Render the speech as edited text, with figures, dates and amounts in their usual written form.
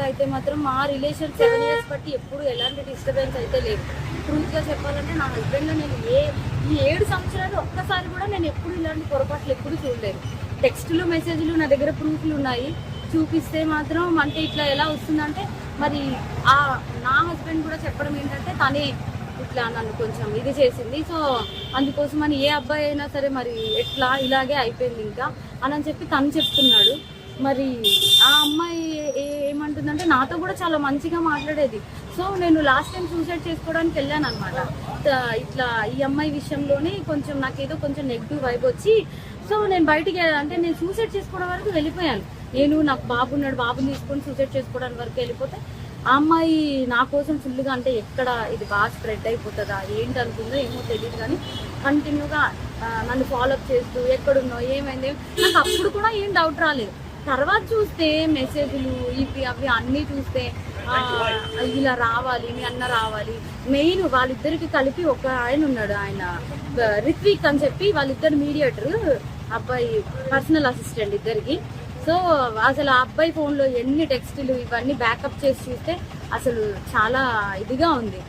అయితే మాత్రం మా రిలేషన్ 7 years బట్టి ఎప్పుడు ఎలాంటి డిస్టర్బెన్స్ అయితే లేదు. ట్రూత్గా చెప్పాలంటే నా హస్బెండ్లో నేను ఈ 7 సంవత్సరాలు ఒక్కసారి కూడా నేను ఎప్పుడు ఇలాంటి పొరపాట్లు ఎప్పుడు చూడలేదు. టెక్స్టులు మెసేజ్లు నా దగ్గర ప్రూఫ్లు ఉన్నాయి. చూపిస్తే మాత్రం అంటే ఇట్లా ఎలా వస్తుందంటే మరి నా హస్బెండ్ కూడా చెప్పడం ఏంటంటే తనే ఇట్లా నన్ను కొంచెం ఇది చేసింది. సో అందుకోసమని ఏ అబ్బాయి అయినా సరే మరి ఎట్లా ఇలాగే అయిపోయింది ఇంకా అని చెప్పి తను చెప్తున్నాడు. మరి ఆ అమ్మాయి ఏమంటుందంటే నాతో కూడా చాలా మంచిగా మాట్లాడేది. సో నేను లాస్ట్ టైం సూసైడ్ చేసుకోవడానికి వెళ్ళాను అనమాట. ఇట్లా ఈ అమ్మాయి విషయంలోనే కొంచెం నాకేదో కొంచెం నెగిటివ్ వైబ్ వచ్చి సో నేను బయటికి అంటే నేను సూసైడ్ చేసుకోవడం వరకు వెళ్ళిపోయాను. నాకు బాబు ఉన్నాడు, బాబుని తీసుకొని సూసైడ్ చేసుకోవడానికి వరకు వెళ్ళిపోతే ఆ అమ్మాయి నా కోసం ఫుల్గా అంటే ఎక్కడ ఇది బాగా స్ప్రెడ్ అయిపోతుందా ఏంటి అనుకుందో ఏమో తెలియదు కానీ కంటిన్యూగా నన్ను ఫాలోఅప్ చేస్తూ ఎక్కడున్నావు ఏమైంది నాకు అప్పుడు కూడా ఏం డౌట్ రాలేదు. తర్వాత చూస్తే మెసేజ్లు ఇవి అవి అన్నీ చూస్తే ఇలా రావాలి మీ అన్న రావాలి. మెయిన్ వాళ్ళిద్దరికి కలిపి ఒక ఆయన ఉన్నాడు, ఆయన రిత్విక్ అని చెప్పి వాళ్ళిద్దరు మీడియేటర్, అబ్బాయి పర్సనల్ అసిస్టెంట్ ఇద్దరికి. సో అసలు ఆ అబ్బాయి ఫోన్లో ఎన్ని టెక్స్టులు ఇవన్నీ బ్యాకప్ చేసి చూస్తే అసలు చాలా ఇదిగా ఉంది.